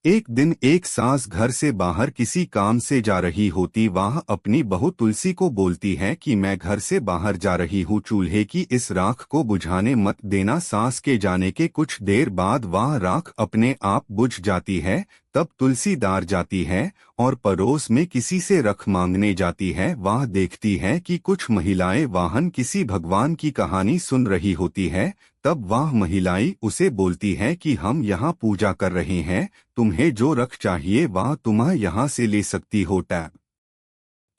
एक दिन एक सास घर से बाहर किसी काम से जा रही होती। वह अपनी बहू तुलसी को बोलती है कि मैं घर से बाहर जा रही हूँ, चूल्हे की इस राख को बुझाने मत देना। सास के जाने के कुछ देर बाद वह राख अपने आप बुझ जाती है। तब तुलसीदार जाती है और पड़ोस में किसी से रख मांगने जाती है। वह देखती है कि कुछ महिलाएं वाहन किसी भगवान की कहानी सुन रही होती है। तब वह महिलाएं उसे बोलती है कि हम यहाँ पूजा कर रहे हैं, तुम्हें जो रख चाहिए वह तुम यहाँ से ले सकती हो। टैब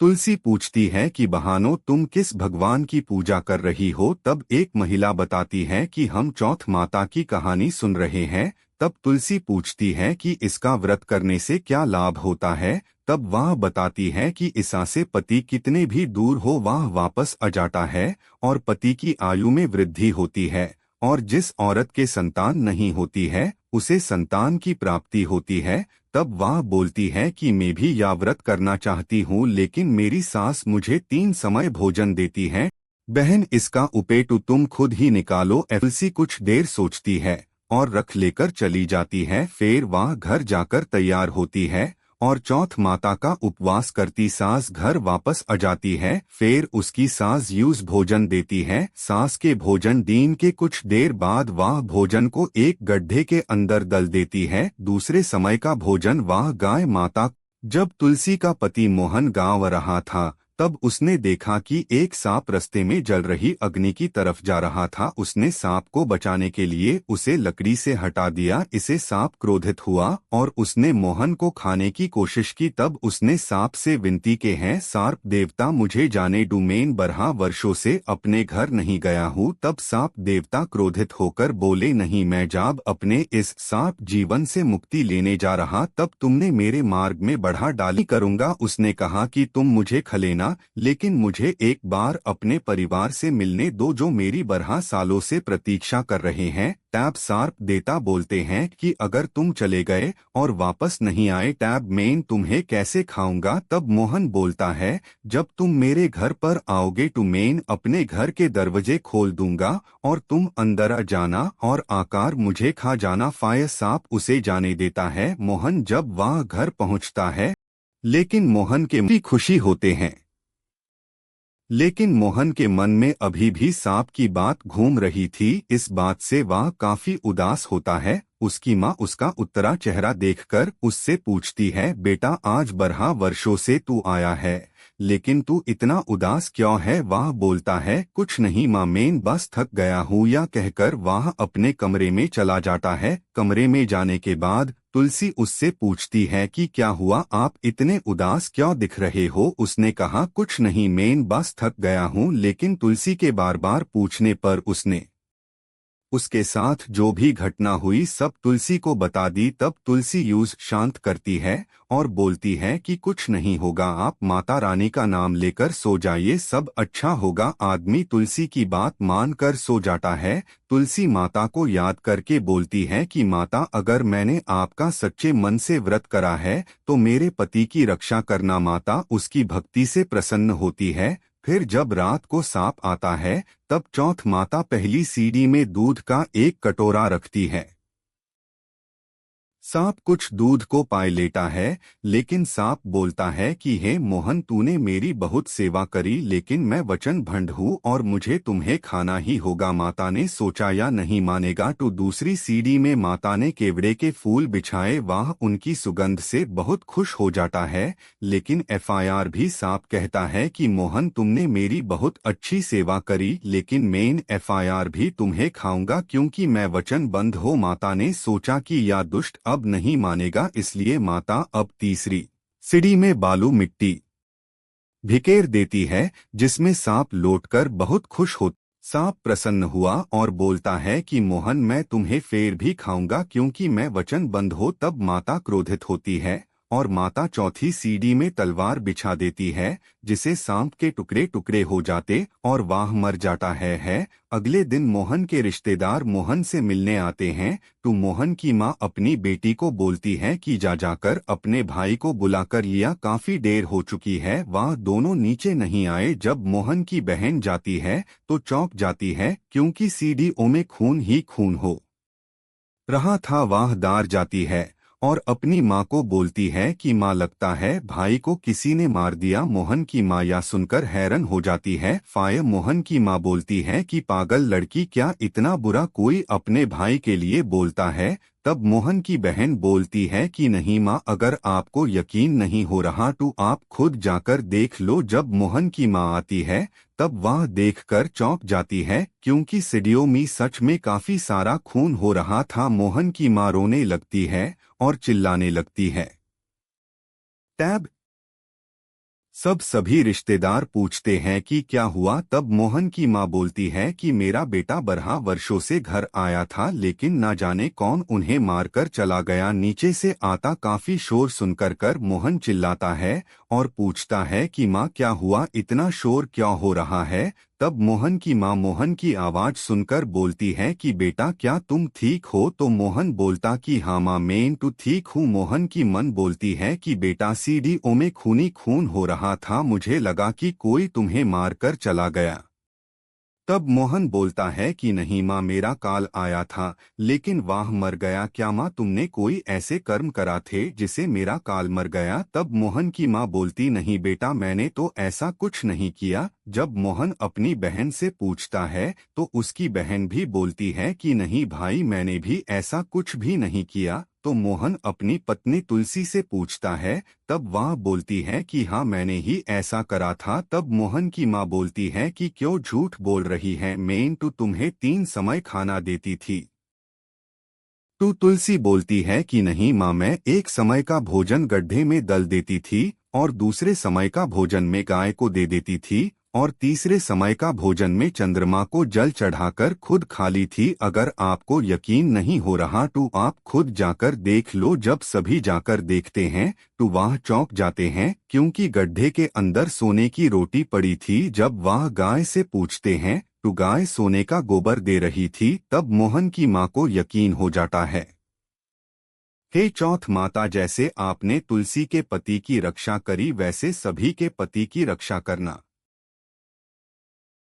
तुलसी पूछती है कि बहानो तुम किस भगवान की पूजा कर रही हो। तब एक महिला बताती है कि हम चौथ माता की कहानी सुन रहे हैं। तब तुलसी पूछती है कि इसका व्रत करने से क्या लाभ होता है। तब वह बताती है कि इसा से पति कितने भी दूर हो वह वापस आ जाता है और पति की आयु में वृद्धि होती है, और जिस औरत के संतान नहीं होती है उसे संतान की प्राप्ति होती है। तब वह बोलती है कि मैं भी यह व्रत करना चाहती हूँ, लेकिन मेरी सास मुझे 3 समय भोजन देती है। बहन, इसका उपेटु तुम खुद ही निकालो। तुलसी कुछ देर सोचती है और रख लेकर चली जाती है। फिर वह घर जाकर तैयार होती है और चौथ माता का उपवास करती सास घर वापस आ जाती है। फिर उसकी सास यूज भोजन देती है। सास के भोजन देने के कुछ देर बाद वह भोजन को एक गड्ढे के अंदर दल देती है। दूसरे समय का भोजन वह गाय माता। जब तुलसी का पति मोहन गाँव रहा था तब उसने देखा कि एक सांप रास्ते में जल रही अग्नि की तरफ जा रहा था। उसने सांप को बचाने के लिए उसे लकड़ी से हटा दिया। इसे सांप क्रोधित हुआ और उसने मोहन को खाने की कोशिश की। तब उसने सांप से विनती की है, सांप देवता मुझे जाने दो, मैं 12 वर्षों से अपने घर नहीं गया हूँ। तब सांप देवता क्रोधित होकर बोले, नहीं, मैं जब अपने इस सांप जीवन से मुक्ति लेने जा रहा तब तुमने मेरे मार्ग में बढ़ा डाली करूँगा। उसने कहा कि तुम मुझे खलेना, लेकिन मुझे एक बार अपने परिवार से मिलने दो जो मेरी 12 सालों से प्रतीक्षा कर रहे हैं। टैब सार्प देता बोलते हैं कि अगर तुम चले गए और वापस नहीं आए टैब मैं तुम्हें कैसे खाऊंगा। तब मोहन बोलता है, जब तुम मेरे घर पर आओगे तो मैं अपने घर के दरवाजे खोल दूंगा और तुम अंदर आ जाना और आकार मुझे खा जाना। फाय सांप उसे जाने देता है। मोहन जब वह घर पहुंचता है, लेकिन मोहन के भी खुशी होते हैं, लेकिन मोहन के मन में अभी भी सांप की बात घूम रही थी। इस बात से वह काफी उदास होता है। उसकी माँ उसका उत्तरा चेहरा देखकर उससे पूछती है, बेटा आज 12 वर्षों से तू आया है, लेकिन तू इतना उदास क्यों है। वह बोलता है, कुछ नहीं माँ, मैं बस थक गया हूँ। या कहकर वह अपने कमरे में चला जाता है। कमरे में जाने के बाद तुलसी उससे पूछती है कि क्या हुआ, आप इतने उदास क्यों दिख रहे हो। उसने कहा, कुछ नहीं, मैं बस थक गया हूँ। लेकिन तुलसी के बार बार पूछने पर उसने उसके साथ जो भी घटना हुई सब तुलसी को बता दी। तब तुलसी यूज शांत करती है और बोलती है कि कुछ नहीं होगा, आप माता रानी का नाम लेकर सो जाइए, सब अच्छा होगा। आदमी तुलसी की बात मानकर सो जाता है। तुलसी माता को याद करके बोलती है कि माता, अगर मैंने आपका सच्चे मन से व्रत करा है तो मेरे पति की रक्षा करना। माता उसकी भक्ति से प्रसन्न होती है। फिर जब रात को सांप आता है तब चौथ माता पहली सीढ़ी में दूध का एक कटोरा रखती है। सांप कुछ दूध को पाए लेता है, लेकिन सांप बोलता है कि हे मोहन, तूने मेरी बहुत सेवा करी, लेकिन मैं वचनभंड हूँ और मुझे तुम्हें खाना ही होगा। माता ने सोचा या नहीं मानेगा तो दूसरी सीढ़ी में माता ने केवड़े के फूल बिछाए। वह उनकी सुगंध से बहुत खुश हो जाता है। लेकिन FIR भी सांप कहता है कि मोहन, तुमने मेरी बहुत अच्छी सेवा करी, लेकिन मैं FIR भी तुम्हें खाऊंगा क्योंकि मैं वचनबद्ध हो। माता ने सोचा कि यह दुष्ट अब नहीं मानेगा, इसलिए माता अब तीसरी सीढ़ी में बालू मिट्टी बिखेर देती है, जिसमें सांप लौटकर बहुत खुश हो। सांप प्रसन्न हुआ और बोलता है कि मोहन, मैं तुम्हें फिर भी खाऊंगा क्योंकि मैं वचनबद्ध हो। तब माता क्रोधित होती है और माता चौथी सीढ़ी में तलवार बिछा देती है, जिसे सांप के टुकड़े टुकड़े हो जाते और वह मर जाता है। अगले दिन मोहन के रिश्तेदार मोहन से मिलने आते हैं तो मोहन की माँ अपनी बेटी को बोलती है कि जाकर अपने भाई को बुलाकर लिया, काफी देर हो चुकी है। वह दोनों नीचे नहीं आए। जब मोहन की बहन जाती है तो चौंक जाती है क्योंकि सीढ़ियों में खून ही खून हो रहा था। वह दार जाती है और अपनी माँ को बोलती है कि माँ लगता है भाई को किसी ने मार दिया। मोहन की माँ यह सुनकर हैरान हो जाती है। फाय मोहन की माँ बोलती है कि पागल लड़की, क्या इतना बुरा कोई अपने भाई के लिए बोलता है। तब मोहन की बहन बोलती है कि नहीं माँ, अगर आपको यकीन नहीं हो रहा तो आप खुद जाकर देख लो। जब मोहन की माँ आती है तब वह देखकर चौंक जाती है, क्योंकि सीढ़ियों में सच में काफी सारा खून हो रहा था। मोहन की माँ रोने लगती है और चिल्लाने लगती है। टैब सभी रिश्तेदार पूछते हैं कि क्या हुआ। तब मोहन की माँ बोलती है कि मेरा बेटा 12 वर्षों से घर आया था, लेकिन न जाने कौन उन्हें मारकर चला गया। नीचे से आता काफी शोर सुनकर मोहन चिल्लाता है और पूछता है कि माँ क्या हुआ, इतना शोर क्यों हो रहा है। तब मोहन की माँ मोहन की आवाज सुनकर बोलती है कि बेटा क्या तुम ठीक हो। तो मोहन बोलता कि हाँ माँ, मैं तो ठीक हूँ। मोहन की मन बोलती है कि बेटा सीढ़ियों में खूनी खून हो रहा था, मुझे लगा कि कोई तुम्हें मारकर चला गया। तब मोहन बोलता है कि नहीं माँ, मेरा काल आया था लेकिन वह मर गया। क्या माँ तुमने कोई ऐसे कर्म करा थे जिसे मेरा काल मर गया। तब मोहन की माँ बोलती नहीं बेटा, मैंने तो ऐसा कुछ नहीं किया। जब मोहन अपनी बहन से पूछता है तो उसकी बहन भी बोलती है कि नहीं भाई, मैंने भी ऐसा कुछ भी नहीं किया। तो मोहन अपनी पत्नी तुलसी से पूछता है, तब वह बोलती है कि हाँ मैंने ही ऐसा करा था। तब मोहन की माँ बोलती है कि क्यों झूठ बोल रही है, मैं तो तुम्हें 3 समय खाना देती थी। तो तुलसी बोलती है कि नहीं माँ, मैं एक समय का भोजन गड्ढे में दल देती थी और दूसरे समय का भोजन में गाय को दे देती थी और तीसरे समय का भोजन में चंद्रमा को जल चढ़ाकर खुद खा ली थी। अगर आपको यकीन नहीं हो रहा तो आप खुद जाकर देख लो। जब सभी जाकर देखते हैं तो वह चौंक जाते हैं, क्योंकि गड्ढे के अंदर सोने की रोटी पड़ी थी। जब वह गाय से पूछते हैं तो गाय सोने का गोबर दे रही थी। तब मोहन की माँ को यकीन हो जाता है। हे चौथ माता, जैसे आपने तुलसी के पति की रक्षा करी वैसे सभी के पति की रक्षा करना।